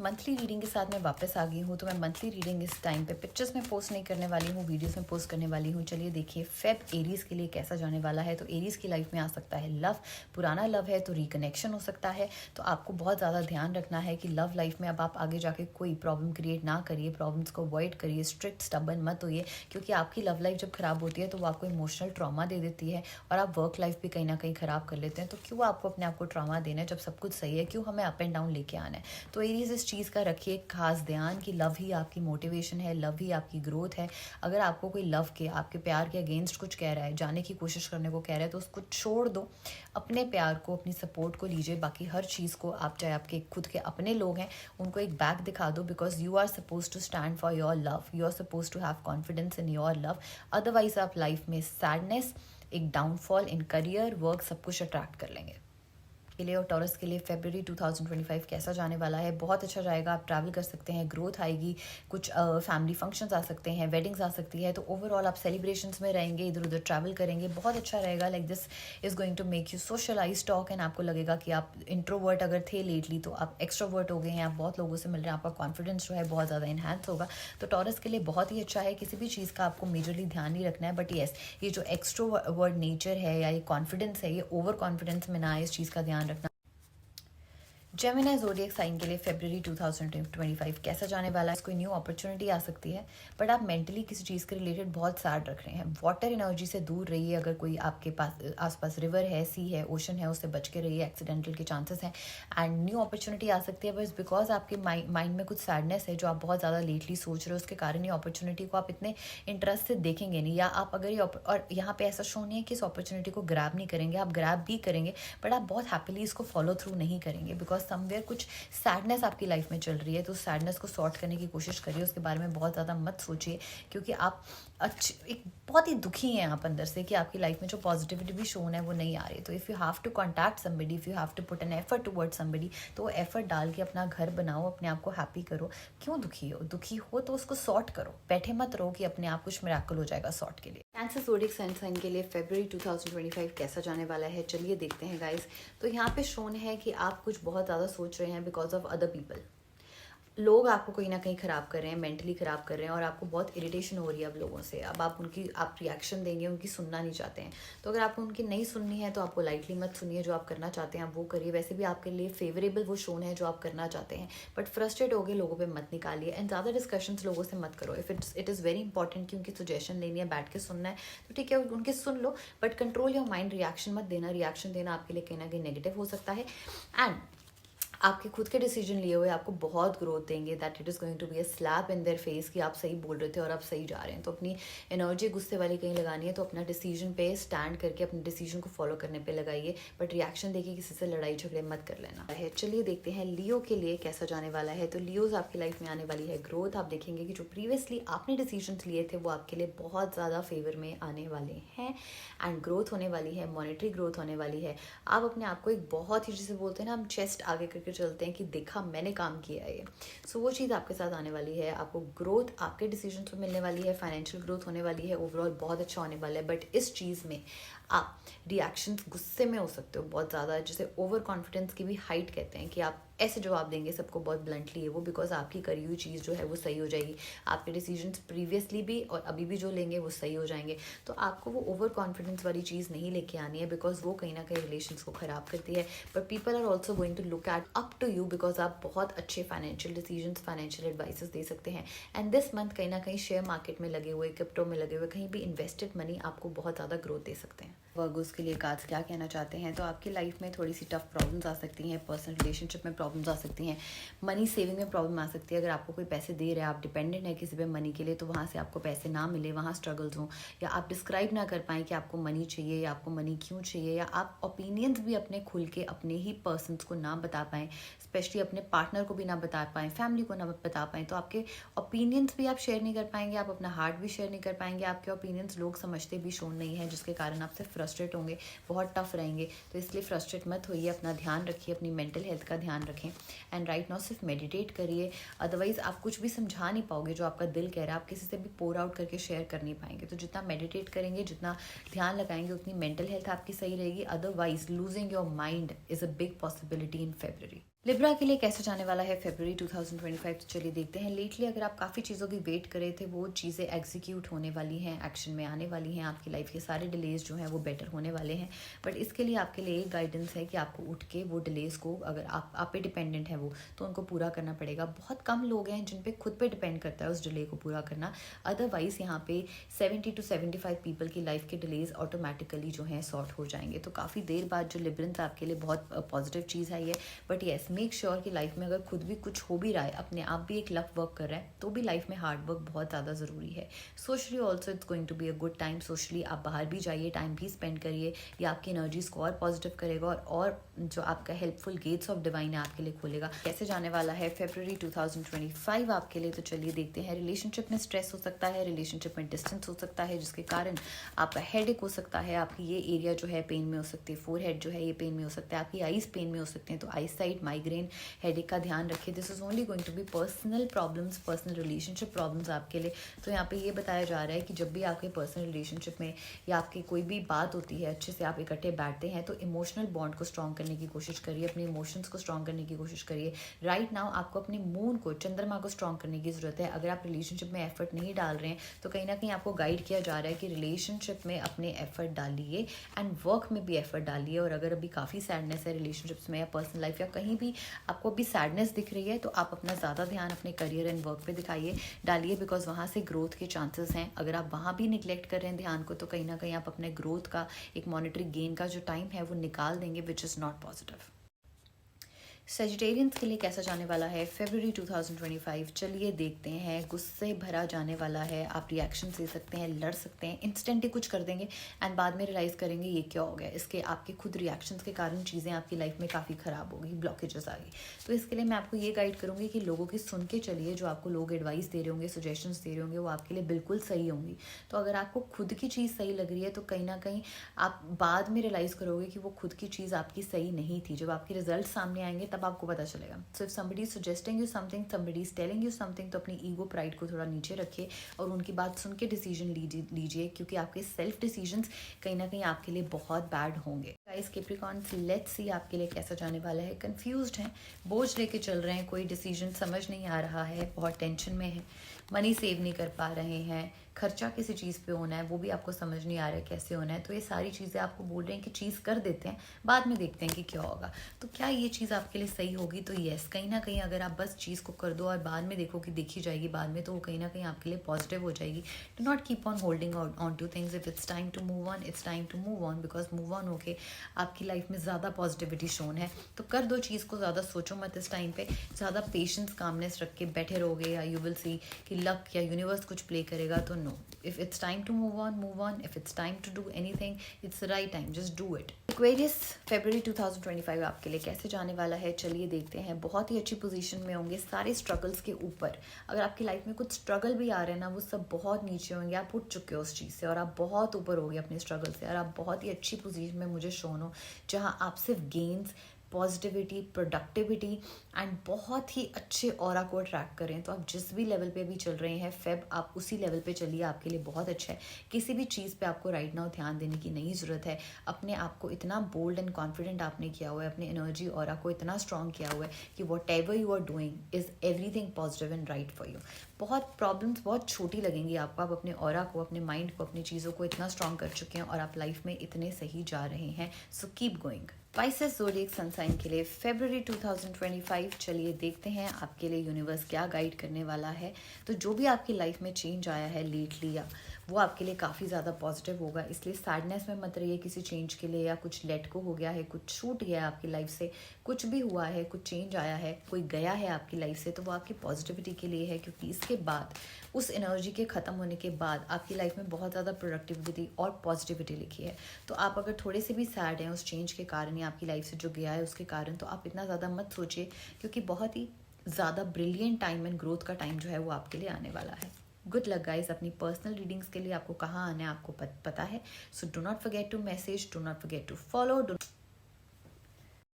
Monthly reading के साथ मैं वापस आ गई हूँ। तो मैं मंथली रीडिंग इस टाइम पे पिक्चर्स में पोस्ट नहीं करने वाली हूँ, वीडियोस में पोस्ट करने वाली हूँ। चलिए देखिए फेब एरीज के लिए कैसा जाने वाला है। तो एरीज की लाइफ में आ सकता है लव, पुराना लव है तो रिकनेक्शन हो सकता है। तो आपको बहुत ज़्यादा ध्यान रखना है कि लव लाइफ में अब आप आगे जाके कोई प्रॉब्लम क्रिएट ना करिए, प्रॉब्लम्स को अवॉइड करिए, स्ट्रिक्ट स्टबन मत होइए, क्योंकि आपकी लव लाइफ जब खराब होती है तो वो आपको इमोशनल ट्रॉमा दे देती है और आप वर्क लाइफ भी कहीं ना कहीं खराब कर लेते हैं। तो क्यों आपको अपने आप को ट्रॉमा देना है जब सब कुछ सही है? क्यों हमें अप एंड डाउन लेके आना है? तो एरीज इस चीज़ का रखिए खास ध्यान कि लव ही आपकी मोटिवेशन है, लव ही आपकी ग्रोथ है। अगर आपको कोई लव के, आपके प्यार के अगेंस्ट कुछ कह रहा है, जाने की कोशिश करने को कह रहा है, तो उसको छोड़ दो। अपने प्यार को, अपनी सपोर्ट को लीजिए। बाकी हर चीज़ को आप, चाहे आपके खुद के अपने लोग हैं, उनको एक बैक दिखा दो, because you are suppose to stand for your love, you are suppose to have confidence in your love. Otherwise आप लाइफ में सैडनेस, एक डाउनफॉल इन करियर, वर्क, सब कुछ अट्रैक्ट कर लेंगे। के लिए और टॉरस के लिए फरवरी 2025 कैसा जाने वाला है? बहुत अच्छा जाएगा। आप ट्रैवल कर सकते हैं, ग्रोथ आएगी, कुछ फैमिली फंक्शंस आ सकते हैं, वेडिंग्स आ सकती है। तो ओवरऑल आप सेलिब्रेशंस में रहेंगे, इधर उधर ट्रैवल करेंगे, बहुत अच्छा रहेगा। Like this is going to make you socialise talk and आपको लगेगा कि आप इंट्रोवर्ट अगर थे लेटली तो आप एक्सट्रोवर्ट हो गए हैं, आप बहुत लोगों से मिल रहे हैं, आपका कॉन्फिडेंस जो है बहुत ज़्यादा इन्हांस होगा। तो टॉरस के लिए बहुत ही अच्छा है। किसी भी चीज़ का आपको मेजरली ध्यान नहीं रखना है, बट येस, ये जो एक्सट्रोवर्ट नेचर है या ये कॉन्फिडेंस है, ये ओवर कॉन्फिडेंस में ना आए, इस चीज़ का ध्यान रखना। जेमिनी ज़ोडिएक साइन के लिए फरवरी 2025 कैसा जाने वाला है? कोई न्यू अपॉर्चुनिटी आ सकती है, बट आप मेंटली किसी चीज़ के रिलेटेड बहुत सैड रख रहे हैं। वाटर एनर्जी से दूर रहिए। अगर कोई आपके पास आसपास रिवर है, सी है, ओशन है, उससे बच के रहिए, एक्सीडेंटल के चांसेस हैं। एंड न्यू अपॉर्चुनिटी आ सकती है, बस बिकॉज आपके माइंड में कुछ सैडनेस है जो आप बहुत ज़्यादा लेटली सोच रहे हो, उसके कारण ये अपॉर्चुनिटी को आप इतने इंटरेस्ट से देखेंगे नहीं। या आप अगर ये और यहाँ पे ऐसा शो नहीं है कि इस अपॉर्चुनिटी को ग्रैब नहीं करेंगे, आप ग्रैब भी करेंगे, बट आप बहुत हैप्पीली इसको फॉलो थ्रू नहीं करेंगे, बिकॉज समवेयर कुछ सैडनेस आपकी लाइफ में चल रही है। तो सैडनेस को सॉर्ट करने की कोशिश करिए, उसके बारे में बहुत ज़्यादा मत सोचिए, क्योंकि आप एक बहुत ही दुखी हैं आप अंदर से कि आपकी लाइफ में जो पॉजिटिविटी भी शोन है वो नहीं आ रही। तो if you have to contact somebody, if you have to put an effort towards somebody, तो वो एफर्ट डाल के अपना घर बनाओ, अपने आप को हैप्पी करो। क्यों दुखी हो? दुखी हो तो उसको सॉर्ट करो, बैठे मत रहो कि अपने आप कुछ मिरेकल हो जाएगा सॉर्ट के लिए। कैंसर ज़ोडिएक साइन के लिए फरवरी 2025 कैसा जाने वाला है? चलिए देखते हैं गाइस। तो यहाँ पे शोन है कि आप कुछ बहुत ज़्यादा सोच रहे हैं बिकॉज ऑफ अदर पीपल। लोग आपको कहीं ना कहीं ख़राब कर रहे हैं, मेंटली ख़राब कर रहे हैं, और आपको बहुत इरिटेशन हो रही है अब लोगों से। अब आप रिएक्शन देंगे, उनकी सुनना नहीं चाहते हैं। तो अगर आपको उनकी नहीं सुननी है तो आपको लाइटली मत सुनिए। जो आप करना चाहते हैं आप वो करिए। वैसे भी आपके लिए फेवरेबल वो शोन है जो आप करना चाहते हैं, बट फ्रस्ट्रेट हो गए लोगों पे मत निकालिए। एंड ज़्यादा डिस्कशंस लोगों से मत करो। If it is very important कि उनकी सजेशन लेनी है, बैठ के सुनना है, तो ठीक है उनके सुन लो, but control your mind. Reaction मत देना। रिएक्शन देना आपके लिए कहीं ना कहीं नेगेटिव हो सकता है। एंड आपके खुद के डिसीजन लिए हुए आपको बहुत ग्रोथ देंगे। That it is going to be a slap in their face कि आप सही बोल रहे थे और आप सही जा रहे हैं। तो अपनी एनर्जी गुस्से वाली कहीं लगानी है तो अपना डिसीजन पे स्टैंड करके अपने डिसीजन को फॉलो करने पे लगाइए, बट रिएक्शन देखिए किसी से लड़ाई झगड़े मत कर लेना है। चलिए देखते हैं लियो के लिए कैसा जाने वाला है। तो लियोज आपकी लाइफ में आने वाली है ग्रोथ। आप देखेंगे कि जो प्रीवियसली आपने डिसीजन लिए थे वो आपके लिए बहुत ज़्यादा फेवर में आने वाले हैं। एंड ग्रोथ होने वाली है, मॉनेटरी ग्रोथ होने वाली है। आप अपने आप को एक बहुत ही, जिसे बोलते हैं ना हम चेस्ट आगे करके चलते हैं कि देखा मैंने काम किया है ये। सो वो चीज़ आपके साथ आने वाली है। आपको ग्रोथ आपके डिसीजन पे मिलने वाली है, फाइनेंशियल ग्रोथ होने वाली है, ओवरऑल बहुत अच्छा होने वाला है। बट इस चीज़ में आप रिएक्शन गुस्से में हो सकते हो बहुत ज़्यादा, जिसे ओवर कॉन्फिडेंस की भी हाइट कहते हैं, कि आप ऐसे जवाब देंगे सबको बहुत ब्लंटली है वो, बिकॉज आपकी करी हुई चीज़ जो है वो सही हो जाएगी। आपके डिसीजंस प्रीवियसली भी और अभी भी जो लेंगे वो सही हो जाएंगे। तो आपको वो ओवर कॉन्फिडेंस वाली चीज़ नहीं लेके आनी है, बिकॉज वो कहीं ना कहीं रिलेशंस को ख़राब करती है। But people are also going to look at up to you, because आप बहुत अच्छे फाइनेंशियल डिसीजंस, फाइनेंशियल एडवाइसेस दे सकते हैं। एंड दिस मंथ कहीं ना कहीं शेयर मार्केट में लगे हुए, क्रिप्टो में लगे हुए, कहीं भी इन्वेस्टेड मनी आपको बहुत ज़्यादा ग्रोथ दे सकते हैं। वर्गोस के लिए कार्ड्स क्या कहना चाहते हैं? तो आपकी लाइफ में थोड़ी सी टफ प्रॉब्लम्स आ सकती हैं, पर्सनल रिलेशनशिप में प्रॉब्लम्स आ सकती हैं, मनी सेविंग में प्रॉब्लम आ सकती है। अगर आपको कोई पैसे दे रहा है, आप डिपेंडेंट है किसी पे मनी के लिए, तो वहाँ से आपको पैसे ना मिले, वहाँ स्ट्रगल्स हों, या आप डिस्क्राइब ना कर पाएँ कि आपको मनी चाहिए या आपको मनी क्यों चाहिए, या आप ओपिनियंस भी अपने खुल के अपने ही पर्सनस को ना बता पाएँ, स्पेशली अपने पार्टनर को भी ना बता पाएँ, फैमिली को ना बता पाएँ। तो आपके ओपिनियंस भी आप शेयर नहीं कर पाएंगे, आप अपना हार्ट भी शेयर नहीं कर पाएंगे। आपके ओपिनियंस लोग समझते भी शोन नहीं है, जिसके कारण आपसे फ्रस्ट्रेट होंगे, बहुत टफ रहेंगे। तो इसलिए फ्रस्ट्रेट मत होइए, अपना ध्यान रखिए, अपनी मेंटल हेल्थ का ध्यान रखें। एंड राइट नाउ सिर्फ मेडिटेट करिए। अदरवाइज आप कुछ भी समझा नहीं पाओगे, जो आपका दिल कह रहा है आप किसी से भी पोर आउट करके शेयर कर नहीं पाएंगे। तो जितना मेडिटेट करेंगे, जितना ध्यान लगाएंगे, उतनी मेंटल हेल्थ आपकी सही रहेगी। Otherwise losing your mind is a big possibility in February. Libra के लिए कैसे जाने वाला है फरवरी 2025, तो चलिए देखते हैं। लेटली अगर आप काफ़ी चीज़ों की वेट कर रहे थे, वो चीज़ें एग्जीक्यूट होने वाली हैं, एक्शन में आने वाली हैं। आपकी लाइफ के सारे डिलेज जो हैं वो बेटर होने वाले हैं। बट इसके लिए आपके लिए एक गाइडेंस है कि आपको उठ के वो डिलेज को, अगर आप पे डिपेंडेंट है वो, तो उनको पूरा करना पड़ेगा। बहुत कम लोग हैं जिन पे खुद पे डिपेंड करता है उस डिले को पूरा करना। अदरवाइज यहाँ पे 70 to 75 पीपल की लाइफ के डिलेज ऑटोमेटिकली जो हैं सॉर्ट हो जाएंगे। तो काफ़ी देर बाद जो लिब्रेंस आपके लिए बहुत पॉजिटिव चीज़ है ये। बट येस, मेक श्योर कि लाइफ में अगर खुद भी कुछ हो भी रहा है, अपने आप भी एक लक वर्क कर रहा है, तो भी लाइफ में हार्ड वर्क बहुत ज़्यादा ज़रूरी है। Socially also it's going to be a good time. Socially आप बाहर भी जाइए, टाइम भी स्पेंड करिए। ये आपकी एनर्जीज को और पॉजिटिव करेगा और जो आपका हेल्पफुल गेट्स ऑफ डिवाइन है आपके लिए खोलेगा। कैसे जाने वाला है फरवरी 2025 आपके लिए, तो चलिए देखते हैं। रिलेशनशिप में स्ट्रेस हो सकता है, रिलेशनशिप में डिस्टेंस हो सकता है, जिसके कारण आपका हेडेक हो सकता है। आपकी ये एरिया जो है पेन में हो सकती है, फोरहेड जो है ये पेन में हो सकता है, आपकी आईज पेन में हो सकते हैं। तो आई साइड, माइग्रेन, हेडेक का ध्यान रखिए। This is only going to be personal problems, personal relationship problems आपके लिए। तो यहाँ पे ये बताया जा रहा है कि जब भी आपके पर्सनल रिलेशनशिप में या आपकी कोई भी बात होती है, अच्छे से आप इकट्ठे बैठते हैं, तो इमोशनल बॉन्ड को स्ट्रॉन्ग करने की कोशिश करिए, अपने इमोशंस को स्ट्रॉन्ग करने की कोशिश करिए। राइट नाउ आपको अपने मून को, चंद्रमा को स्ट्रॉन्ग करने की जरूरत है। अगर आप रिलेशनशिप में एफर्ट नहीं डाल रहे हैं, तो कहीं ना कहीं आपको गाइड किया जा रहा है कि रिलेशनशिप में अपने एफर्ट डालिए एंड वर्क में भी एफर्ट डालिए। और अगर अभी काफ़ी सैडनेस है रिलेशनशिप्स में या पर्सनल लाइफ या कहीं भी आपको अभी सैडनेस दिख रही है, तो आप अपना ज़्यादा ध्यान अपने करियर एंड वर्क पे दिखाइए, डालिए, बिकॉज वहाँ से ग्रोथ के चांसेस हैं। अगर आप वहाँ भी निगलेक्ट कर रहे हैं ध्यान को, तो कहीं ना कहीं आप अपने ग्रोथ का, एक मॉनेटरी गेन का जो टाइम है वो निकाल देंगे, which is not positive. Sagittarians के लिए कैसा जाने वाला है फरवरी 2025, चलिए देखते हैं। गुस्से भरा जाने वाला है, आप रिएक्शन दे सकते हैं, लड़ सकते हैं, इंस्टेंट ही कुछ कर देंगे एंड बाद में रियलाइज़ करेंगे ये क्या हो गया। इसके आपके खुद रिएक्शंस के कारण चीज़ें आपकी लाइफ में काफ़ी ख़राब होगी, ब्लॉकेजेस आ गई। तो इसके लिए मैं आपको ये गाइड करूँगी कि लोगों की सुन के चलिए। जो आपको लोग एडवाइस दे रहे होंगे, सजेशंस दे रहे होंगे, वो आपके लिए बिल्कुल सही होंगी। तो अगर आपको खुद की चीज़ सही लग रही है, तो कहीं ना कहीं आप बाद में रियलाइज़ करोगे कि वो खुद की चीज़ आपकी सही नहीं थी। जब आपके रिजल्ट सामने आएंगे तब आपको पता चलेगा। So if somebody is suggesting you something, somebody is telling you something, तो अपनी ईगो, प्राइड को थोड़ा नीचे रखिए और उनकी बात सुन के डिसीजन लीजिए, क्योंकि आपके सेल्फ डिसीजंस कहीं ना कहीं आपके लिए बहुत बैड होंगे। गाइस कैप्रिकॉर्न्स, लेट्स सी आपके लिए कैसा जाने वाला है। कंफ्यूज्ड हैं, बोझ लेके चल रहे हैं, कोई डिसीजन समझ नहीं आ रहा है, बहुत टेंशन में है, मनी सेव नहीं कर पा रहे हैं, खर्चा किसी चीज़ पे होना है वो भी आपको समझ नहीं आ रहा है कैसे होना है। तो ये सारी चीज़ें आपको बोल रहे हैं कि चीज़ कर देते हैं, बाद में देखते हैं कि क्या होगा। तो क्या ये चीज़ आपके लिए सही होगी? तो येस, कहीं ना कहीं अगर आप बस चीज़ को कर दो और बाद में देखो कि देखी जाएगी बाद में, तो वो कहीं ना कहीं आपके लिए पॉजिटिव हो जाएगी। Do not keep on holding on to things. If it's time to move on, it's time to move on, because move on होके आपकी लाइफ में ज़्यादा पॉजिटिविटी शोन है। तो कर दो चीज़ को, ज़्यादा सोचो मत इस टाइम पे। ज़्यादा पेशेंस, कामनेस रख के बैठे रहोगे या यू विल सी कि लक या यूनिवर्स कुछ प्ले करेगा, तो no. If it's time to move on, move on. If it's time to do anything, it's the right time. Just do it. Aquarius, February 2025 आपके लिए कैसे जाने वाला है, चलिए देखते हैं। बहुत ही अच्छी पोजीशन में होंगे, सारे स्ट्रगल्स के ऊपर। अगर आपकी लाइफ में कुछ स्ट्रगल भी आ रहे हैं ना, वो सब बहुत नीचे होंगे, आप उठ चुके हो उस चीज़ से और आप बहुत ऊपर हो गए अपने स्ट्रगल से, और आप बहुत ही अच्छी पोजीशन में मुझे शोन हो, जहाँ आप सिर्फ गेन्स, पॉजिटिविटी, प्रोडक्टिविटी एंड बहुत ही अच्छे ऑरा को अट्रैक्ट करें। तो आप जिस भी लेवल पे भी चल रहे हैं फेब, आप उसी लेवल पे चलिए, आपके लिए बहुत अच्छा है। किसी भी चीज़ पे आपको राइट नाउ ध्यान देने की नहीं ज़रूरत है। अपने आप को इतना बोल्ड एंड कॉन्फिडेंट आपने किया हुआ है, अपने एनर्जी ऑरा को इतना स्ट्रॉन्ग किया हुआ है कि whatever you are doing is everything positive and right for you. बहुत प्रॉब्लम्स बहुत छोटी लगेंगी आपको, आप अपने ऑरा को, अपने माइंड को, अपनी चीज़ों को इतना स्ट्रॉन्ग कर चुके हैं और आप लाइफ में इतने सही जा रहे हैं। So keep going. Pisces zodiac sun sign के लिए फरवरी 2025, चलिए देखते हैं आपके लिए यूनिवर्स क्या गाइड करने वाला है। तो जो भी आपकी लाइफ में चेंज आया है लेटली, या वो आपके लिए काफ़ी ज़्यादा पॉजिटिव होगा। इसलिए सैडनेस में मत रहिए किसी चेंज के लिए, या कुछ लेट को हो गया है, कुछ छूट गया है आपकी लाइफ से, कुछ भी हुआ है, कुछ चेंज आया है, कोई गया है आपकी लाइफ से, तो वो आपकी पॉजिटिविटी के लिए है। क्योंकि इसके बाद, उस एनर्जी के ख़त्म होने के बाद आपकी लाइफ में बहुत ज़्यादा प्रोडक्टिविटी और पॉजिटिविटी लिखी है। तो आप अगर थोड़े से भी सैड हैं उस चेंज के कारण या आपकी लाइफ से जो गया है उसके कारण, तो आप इतना ज़्यादा मत सोचिए, क्योंकि बहुत ही ज़्यादा ब्रिलियंट टाइम एंड ग्रोथ का टाइम जो है वो आपके लिए आने वाला है। Good luck guys. अपनी पर्सनल रीडिंग्स के लिए आपको कहाँ आना है आपको पता है। So do not forget to message, do not forget to follow.